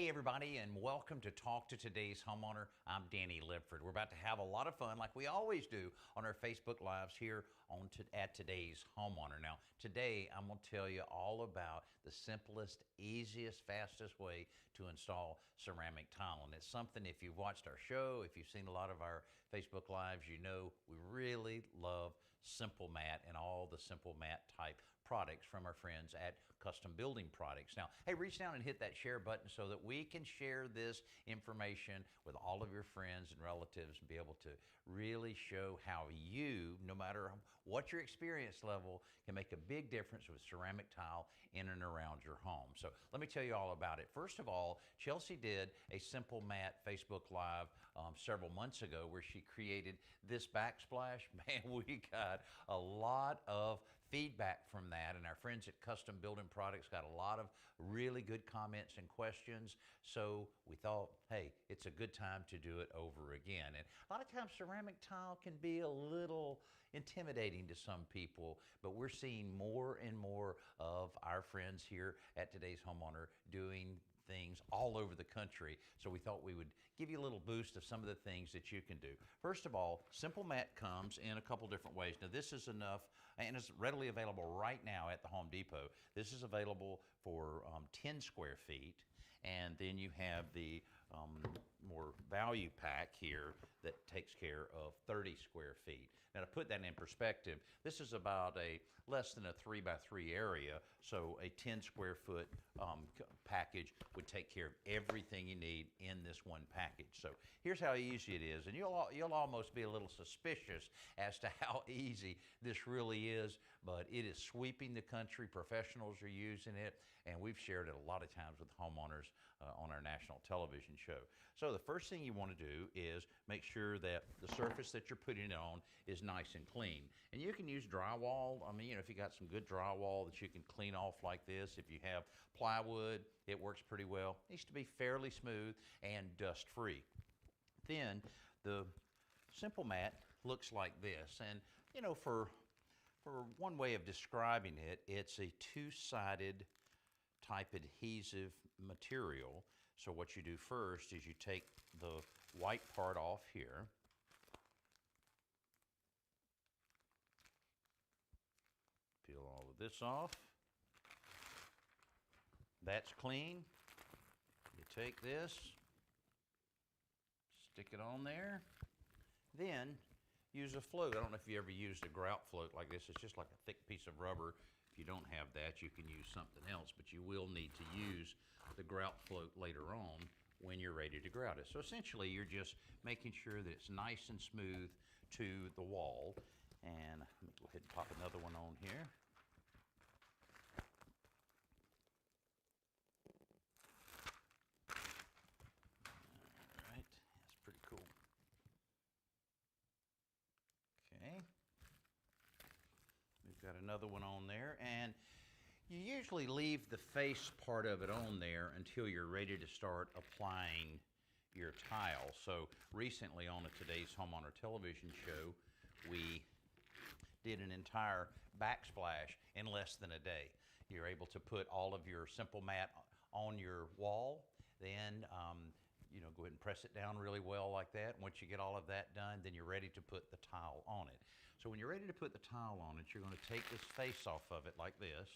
Hey everybody, and welcome to Talk to Today's Homeowner. I'm Danny Lipford. We're about to have a lot of fun like we always do on our Facebook Lives here at Today's Homeowner. Now, today I'm going to tell you all about the simplest, easiest, fastest way to install ceramic tile. And it's something, if you've watched our show, if you've seen a lot of our Facebook Lives, you know we really love Simple Mat and all the Simple Mat type products from our friends at Custom Building Products. Now, hey, reach down and hit that share button so that we can share this information with all of your friends and relatives and be able to really show how you, no matter what your experience level, can make a big difference with ceramic tile in and around your home. So let me tell you all about it. First of all, Chelsea did a Simple Mat Facebook Live several months ago where she created this backsplash. Man, we got a lot of feedback from that, and our friends at Custom Building Products got a lot of really good comments and questions, so we thought, hey, it's a good time to do it over again. And a lot of times ceramic tile can be a little intimidating to some people, but we're seeing more and more of our friends here at Today's Homeowner doing things all over the country, so we thought we would give you a little boost of some of the things that you can do. First of all, Simple Mat comes in a couple different ways. Now this is enough, and it's readily available right now at the Home Depot. This is available for 10 square feet, and then you have the more value pack here that takes care of 30 square feet. Now to put that in perspective, this is about a less than a 3x3 area, so a 10 square foot package would take care of everything you need in this one package. So here's how easy it is, and you'll almost be a little suspicious as to how easy this really is, but it is sweeping the country. Professionals are using it, and we've shared it a lot of times with homeowners on our national television show. So the first thing you want to do is make sure that the surface that you're putting it on is nice and clean. And you can use drywall. I mean, you know, if you got some good drywall that you can clean off like this, if you have plywood, it works pretty well. It needs to be fairly smooth and dust-free. Then the Simple Mat looks like this, and you know, for one way of describing it, it's a two-sided type adhesive material. So what you do first is you take the white part off here, peel all of this off. That's clean. You take this, stick it on there, then use a float. I don't know if you ever used a grout float like this. It's just like a thick piece of rubber. If you don't have that, you can use something else, but you will need to use the grout float later on when you're ready to grout it. So essentially, you're just making sure that it's nice and smooth to the wall. And let me go ahead and pop another one on here. All right, that's pretty cool. Okay. We've got another one on there, and you usually leave the face part of it on there until you're ready to start applying your tile. So recently on Today's Homeowner Television show, we did an entire backsplash in less than a day. You're able to put all of your Simple Mat on your wall, then you know, go ahead and press it down really well like that. Once you get all of that done, then you're ready to put the tile on it. So when you're ready to put the tile on it, you're going to take this face off of it like this.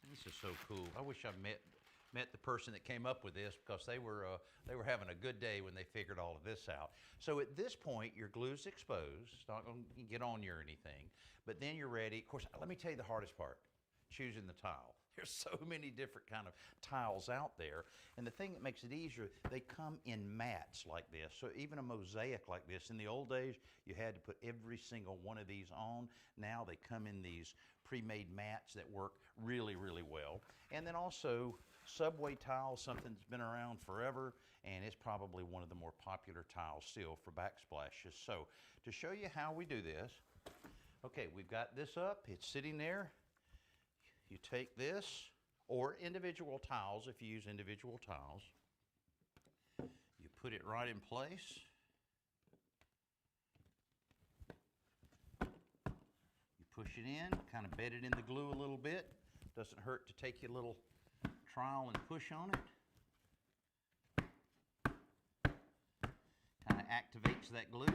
And this is so cool. I wish I met the person that came up with this, because they were having a good day when they figured all of this out. So at this point, your glue's exposed. It's not going to get on you or anything. But then you're ready. Of course, let me tell you the hardest part, choosing the tile. There's so many different kind of tiles out there, and the thing that makes it easier, they come in mats like this. So even a mosaic like this, in the old days, you had to put every single one of these on. Now they come in these pre-made mats that work really, really well. And then also subway tiles, something that's been around forever, and it's probably one of the more popular tiles still for backsplashes. So to show you how we do this, okay, we've got this up, it's sitting there. You take this, or individual tiles, if you use individual tiles, you put it right in place. You push it in, kind of bed it in the glue a little bit. Doesn't hurt to take your little trial and push on it. Kind of activates that glue.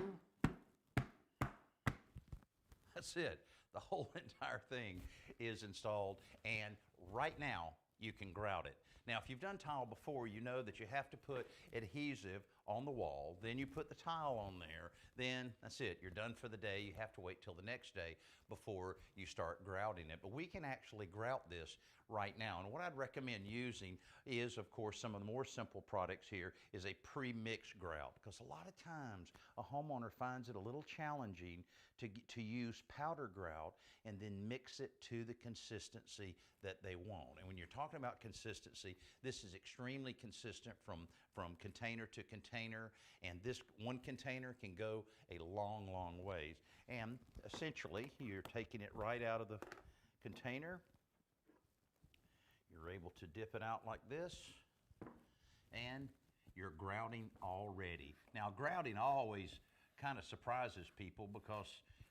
That's it. The whole entire thing is installed, and right now you can grout it. Now, if you've done tile before, you know that you have to put adhesive on the wall, then you put the tile on there, then that's it. You're done for the day. You have to wait till the next day before you start grouting it. But we can actually grout this right now. And what I'd recommend using is, of course, some of the more simple products here is a pre-mixed grout, because a lot of times a homeowner finds it a little challenging to use powder grout and then mix it to the consistency that they want. And when you're talking about consistency, this is extremely consistent from container to container, and this one container can go a long, long ways. And essentially, you're taking it right out of the container. You're able to dip it out like this, and you're grouting already. Now, grouting always kind of surprises people, because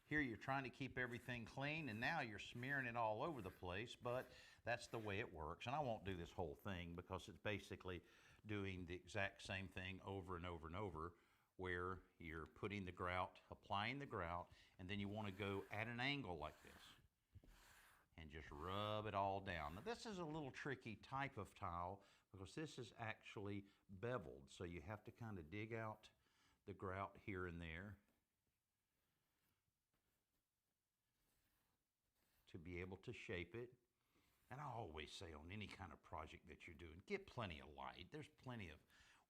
here you're trying to keep everything clean, and now you're smearing it all over the place, but that's the way it works. And I won't do this whole thing because it's basically doing the exact same thing over and over and over, where you're putting the grout, applying the grout, and then you want to go at an angle like this and just rub it all down. Now, this is a little tricky type of tile because this is actually beveled, so you have to kind of dig out the grout here and there to be able to shape it. And I always say, on any kind of project that you're doing, get plenty of light. There's plenty of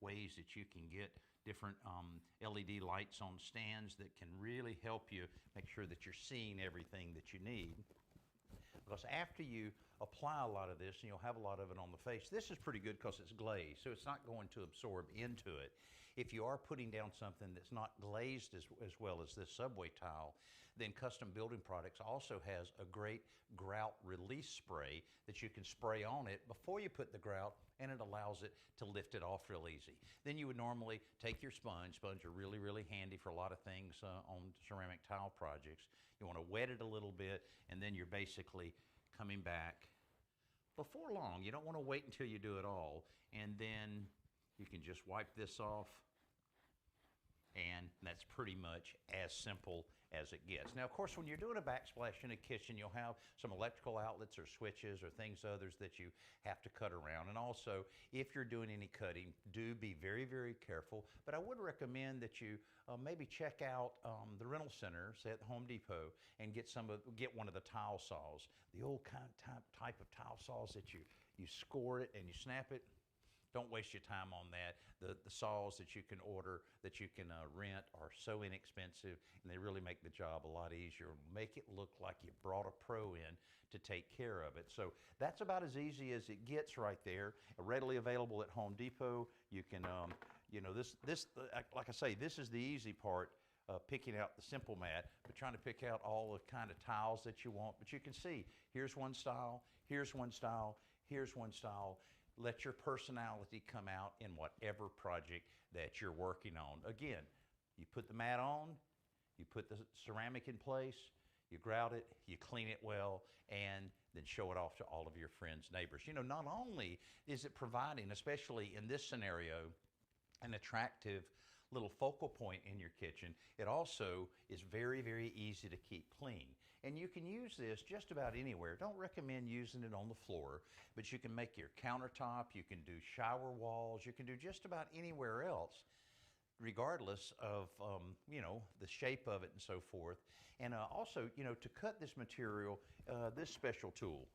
ways that you can get different LED lights on stands that can really help you make sure that you're seeing everything that you need. Because after you apply a lot of this, and you'll have a lot of it on the face, this is pretty good because it's glazed, so it's not going to absorb into it. If you are putting down something that's not glazed as well as this subway tile, then Custom Building Products also has a great grout release spray that you can spray on it before you put the grout, and it allows it to lift it off real easy. Then you would normally take your sponge. Sponge are really, really handy for a lot of things on ceramic tile projects. You want to wet it a little bit, and then you're basically coming back before long. You don't want to wait until you do it all, and then you can just wipe this off, and that's pretty much as simple as it gets. Now, of course, when you're doing a backsplash in a kitchen, you'll have some electrical outlets or switches or things others that you have to cut around. And also, if you're doing any cutting, do be very, very careful. But I would recommend that you maybe check out the rental centers at Home Depot and get one of the tile saws, the old type of tile saws that you score it and you snap it. Don't waste your time on that. The saws that you can order, that you can rent, are so inexpensive, and they really make the job a lot easier. Make it look like you brought a pro in to take care of it. So that's about as easy as it gets right there. Readily available at Home Depot. You can, like I say, this is the easy part. Picking out the simple mat, but trying to pick out all the kind of tiles that you want. But you can see, here's one style, here's one style, here's one style. Let your personality come out in whatever project that you're working on. Again, you put the mat on, you put the ceramic in place, you grout it, you clean it well, and then show it off to all of your friends, neighbors. You know, not only is it providing, especially in this scenario, an attractive little focal point in your kitchen, it also is very, very easy to keep clean. And you can use this just about anywhere. Don't recommend using it on the floor, but you can make your countertop, you can do shower walls, you can do just about anywhere else, regardless of, the shape of it and so forth. And also, to cut this material, this special tool,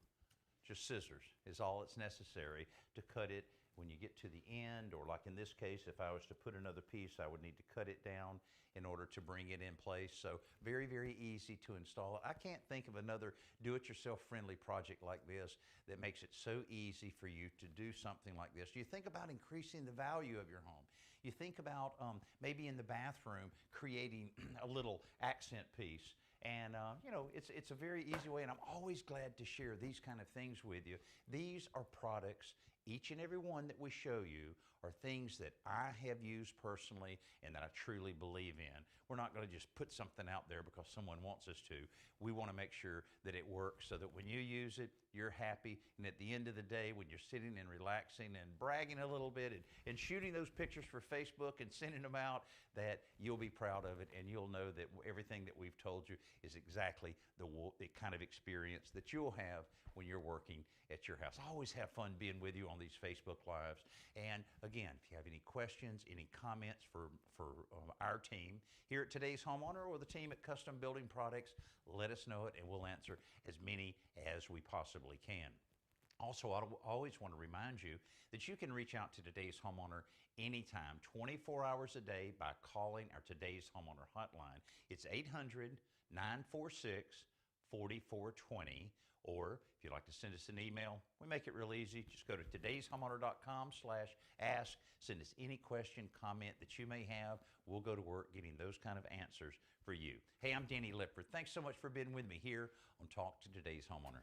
just scissors, is all that's necessary to cut it when you get to the end, or like in this case, if I was to put another piece, I would need to cut it down in order to bring it in place. So very, very easy to install it. I can't think of another do-it-yourself friendly project like this that makes it so easy for you to do something like this. You think about increasing the value of your home. You think about maybe in the bathroom creating a little accent piece. And, it's a very easy way, and I'm always glad to share these kind of things with you. These are products, each and every one that we show you are things that I have used personally and that I truly believe in. We're not going to just put something out there because someone wants us to. We want to make sure that it works so that when you use it, you're happy, and at the end of the day, when you're sitting and relaxing and bragging a little bit and shooting those pictures for Facebook and sending them out, that you'll be proud of it, and you'll know that everything that we've told you is exactly the kind of experience that you'll have when you're working at your house. I always have fun being with you on these Facebook Lives. And again, if you have any questions, any comments for our team here at Today's Homeowner or the team at Custom Building Products, let us know it, and we'll answer as many as we possibly can. Also, I always want to remind you that you can reach out to Today's Homeowner anytime, 24 hours a day, by calling our Today's Homeowner hotline. It's 800-946-4420. Or if you'd like to send us an email, we make it real easy. Just go to todayshomeowner.com/ask. Send us any question, comment that you may have. We'll go to work getting those kind of answers for you. Hey, I'm Danny Lipford. Thanks so much for being with me here on Talk to Today's Homeowner.